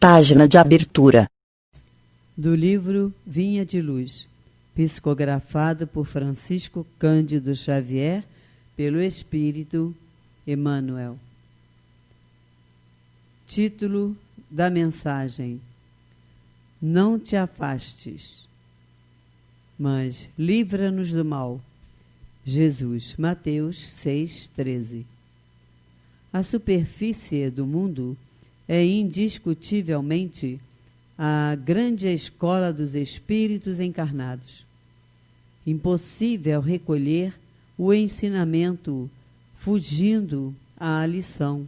Página de abertura. Do livro Vinha de Luz, psicografado por Francisco Cândido Xavier, pelo Espírito Emmanuel. Título da mensagem: Não te afastes, mas livra-nos do mal. Jesus, Mateus 6,13. A superfície do mundo é indiscutivelmente a grande escola dos espíritos encarnados. Impossível recolher o ensinamento fugindo à lição.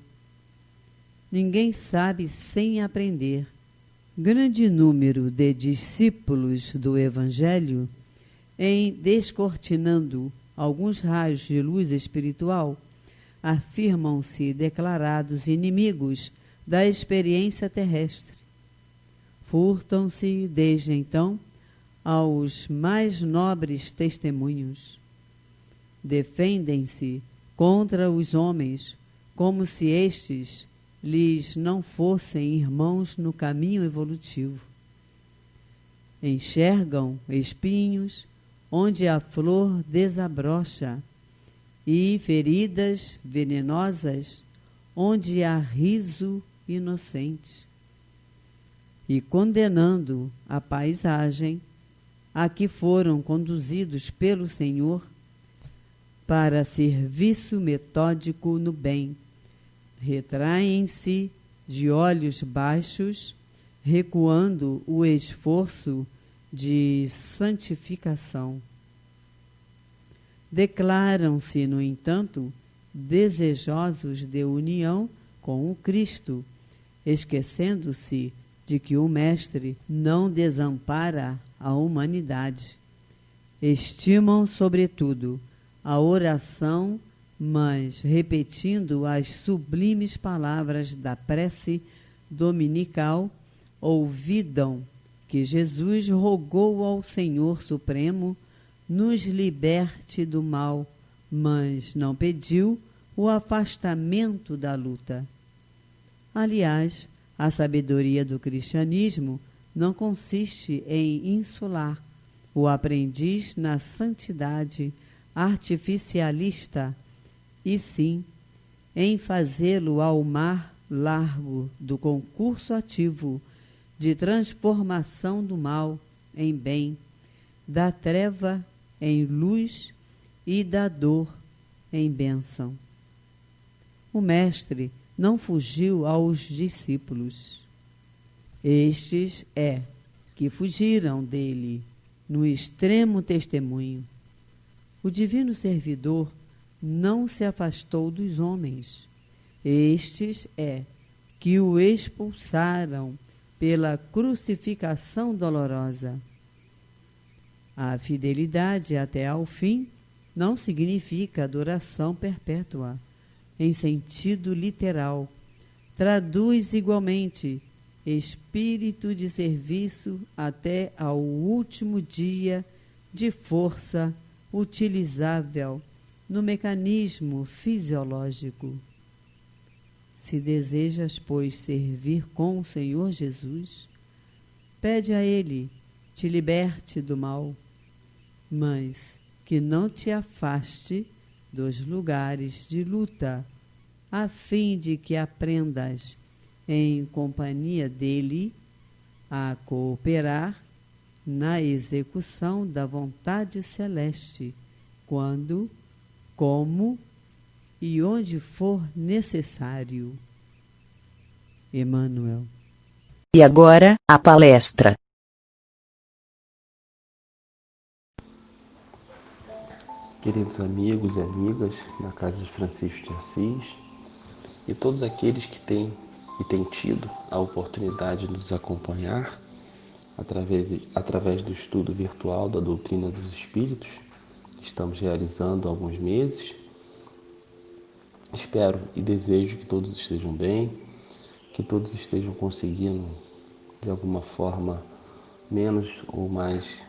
Ninguém sabe sem aprender. Grande número de discípulos do Evangelho, em descortinando alguns raios de luz espiritual, afirmam-se declarados inimigos da experiência terrestre. Furtam-se, desde então, aos mais nobres testemunhos. Defendem-se contra os homens, como se estes lhes não fossem irmãos no caminho evolutivo. Enxergam espinhos onde a flor desabrocha e feridas venenosas onde há riso inocente, e condenando a paisagem a que foram conduzidos pelo Senhor para serviço metódico no bem, retraem-se de olhos baixos, recuando o esforço de santificação. Declaram-se, no entanto, desejosos de união com o Cristo, esquecendo-se de que o Mestre não desampara a humanidade. Estimam, sobretudo, a oração, mas, repetindo as sublimes palavras da prece dominical, ouvidam que Jesus rogou ao Senhor Supremo nos liberte do mal, mas não pediu o afastamento da luta. Aliás, a sabedoria do cristianismo não consiste em insular o aprendiz na santidade artificialista, e sim em fazê-lo ao mar largo do concurso ativo de transformação do mal em bem, da treva em luz e da dor em bênção. O Mestre não fugiu aos discípulos. Estes que fugiram dele no extremo testemunho. O divino servidor não se afastou dos homens. Estes que o expulsaram pela crucificação dolorosa. A fidelidade até ao fim não significa adoração perpétua, em sentido literal. Traduz igualmente espírito de serviço até ao último dia de força utilizável no mecanismo fisiológico. Se desejas, pois, servir com o Senhor Jesus, pede a Ele te liberte do mal, mas que não te afaste dos lugares de luta, a fim de que aprendas, em companhia dele, a cooperar na execução da vontade celeste, quando, como e onde for necessário. Emmanuel. E agora, a palestra. Queridos amigos e amigas na Casa de Francisco de Assis, e todos aqueles que têm tido a oportunidade de nos acompanhar através do estudo virtual da doutrina dos Espíritos, que estamos realizando há alguns meses. Espero e desejo que todos estejam bem, que todos estejam conseguindo, de alguma forma, menos ou mais,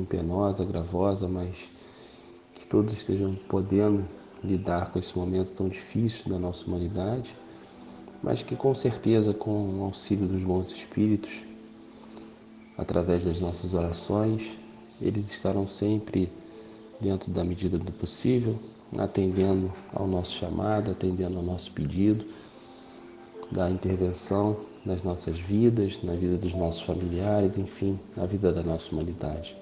penosa, gravosa, mas que todos estejam podendo lidar com esse momento tão difícil da nossa humanidade, mas que com certeza, com o auxílio dos bons espíritos, através das nossas orações, eles estarão sempre dentro da medida do possível, atendendo ao nosso chamado, atendendo ao nosso pedido, da intervenção nas nossas vidas, na vida dos nossos familiares, enfim, na vida da nossa humanidade.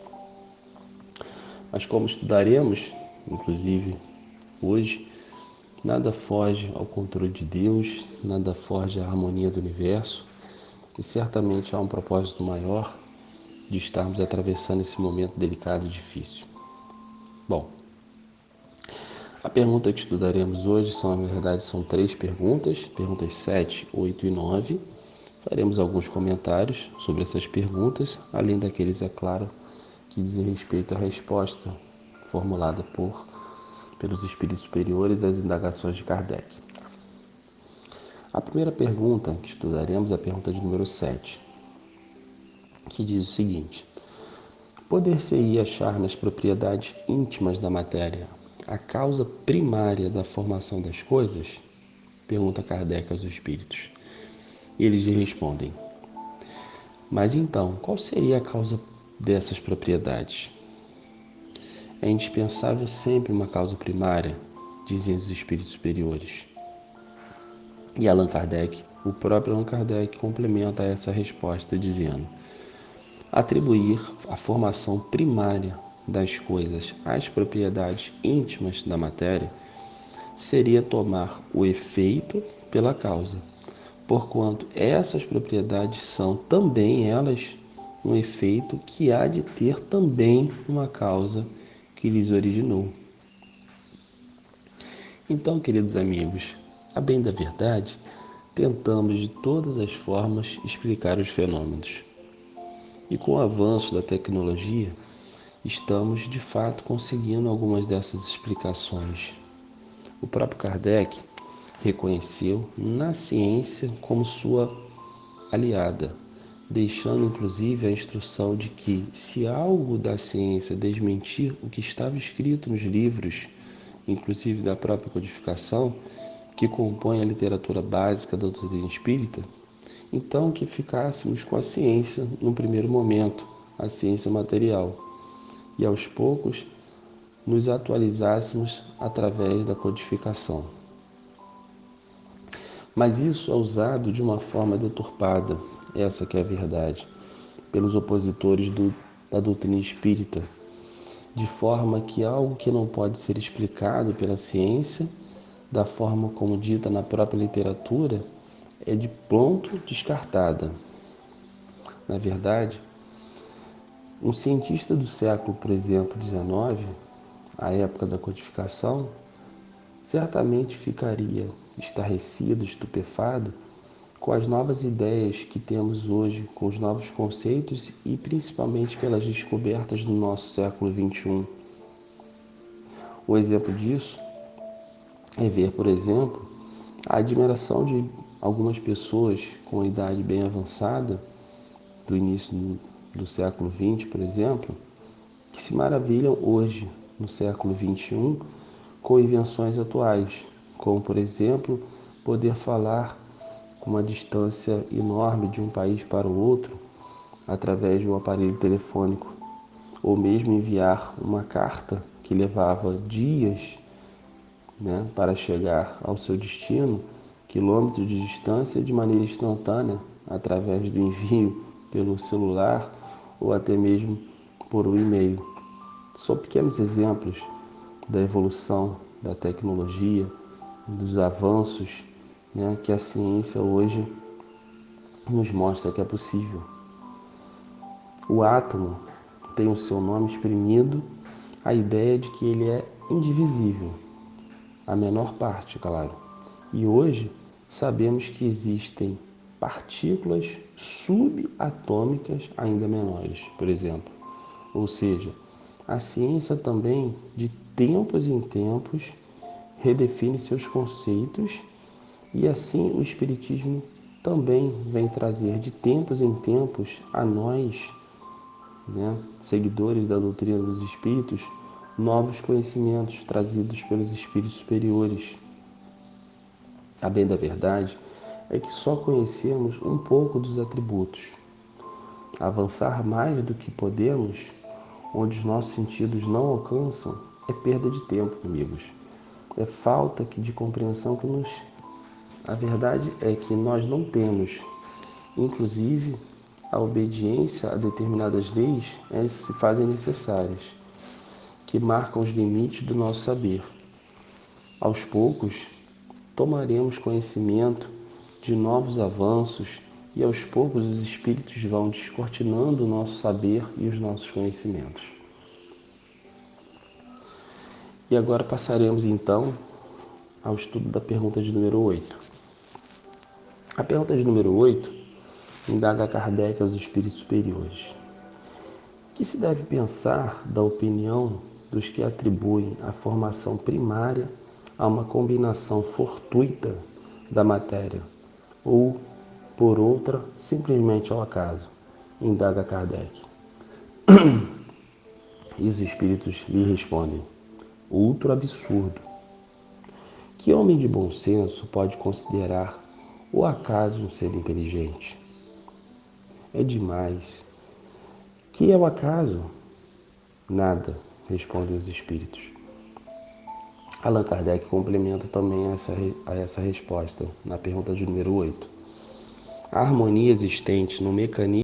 Mas como estudaremos, inclusive hoje, nada foge ao controle de Deus, nada foge à harmonia do universo, e certamente há um propósito maior de estarmos atravessando esse momento delicado e difícil. Bom, a pergunta que estudaremos hoje na verdade, são 3 perguntas 7, 8 e 9. Faremos alguns comentários sobre essas perguntas, além daqueles, é claro, que dizem respeito à resposta formulada pelos espíritos superiores às indagações de Kardec. A primeira pergunta que estudaremos é a pergunta de número 7, que diz o seguinte: poder-se-ia achar nas propriedades íntimas da matéria a causa primária da formação das coisas? Pergunta Kardec aos espíritos. E eles lhe respondem: mas então, qual seria a causa dessas propriedades? É indispensável sempre uma causa primária, dizem os espíritos superiores. E Allan Kardec, o próprio Allan Kardec, complementa essa resposta dizendo: atribuir a formação primária das coisas às propriedades íntimas da matéria seria tomar o efeito pela causa, porquanto essas propriedades são também elas um efeito que há de ter também uma causa que lhes originou. Então, queridos amigos, a bem da verdade, tentamos de todas as formas explicar os fenômenos. E com o avanço da tecnologia, estamos de fato conseguindo algumas dessas explicações. O próprio Kardec reconheceu na ciência como sua aliada, deixando inclusive a instrução de que, se algo da ciência desmentir o que estava escrito nos livros, inclusive da própria codificação, que compõe a literatura básica da doutrina espírita, então que ficássemos com a ciência no primeiro momento, a ciência material, e aos poucos nos atualizássemos através da codificação. Mas isso é usado de uma forma deturpada, essa que é a verdade, pelos opositores da doutrina espírita, de forma que algo que não pode ser explicado pela ciência, da forma como dita na própria literatura, é de pronto descartada. Na verdade, um cientista do século, por exemplo, XIX, à época da codificação, certamente ficaria estarrecido, estupefado com as novas ideias que temos hoje, com os novos conceitos e principalmente pelas descobertas do nosso século XXI. Um exemplo disso é ver, por exemplo, a admiração de algumas pessoas com idade bem avançada, do início do século XX, por exemplo, que se maravilham hoje, no século XXI, com invenções atuais, como, por exemplo, poder falar com uma distância enorme de um país para o outro, através de um aparelho telefônico, ou mesmo enviar uma carta que levava dias, para chegar ao seu destino, quilômetros de distância, de maneira instantânea, através do envio pelo celular ou até mesmo por um e-mail. São pequenos exemplos da evolução da tecnologia, dos avanços, que a ciência hoje nos mostra que é possível. O átomo tem o seu nome exprimido a ideia de que ele é indivisível, a menor parte, claro. E hoje sabemos que existem partículas subatômicas ainda menores, por exemplo. Ou seja, a ciência também, de tempos em tempos, redefine seus conceitos e assim o Espiritismo também vem trazer de tempos em tempos a nós, seguidores da doutrina dos Espíritos, novos conhecimentos trazidos pelos Espíritos superiores. A bem da verdade, é que só conhecemos um pouco dos atributos. Avançar mais do que podemos, onde os nossos sentidos não alcançam, é perda de tempo, amigos. É falta de compreensão que nos... A verdade é que nós não temos. Inclusive, a obediência a determinadas leis se fazem necessárias, que marcam os limites do nosso saber. Aos poucos, tomaremos conhecimento de novos avanços e aos poucos os espíritos vão descortinando o nosso saber e os nossos conhecimentos. E agora passaremos então ao estudo da pergunta de número 8. A pergunta de número 8 indaga Kardec aos espíritos superiores. Que se deve pensar da opinião dos que atribuem a formação primária a uma combinação fortuita da matéria, ou, por outra, simplesmente ao acaso? Indaga Kardec. E os espíritos lhe respondem: outro absurdo. Que homem de bom senso pode considerar o acaso um ser inteligente? É demais. Que é o acaso? Nada, respondem os espíritos. Allan Kardec complementa também essa resposta na pergunta de número 8. A harmonia existente no mecanismo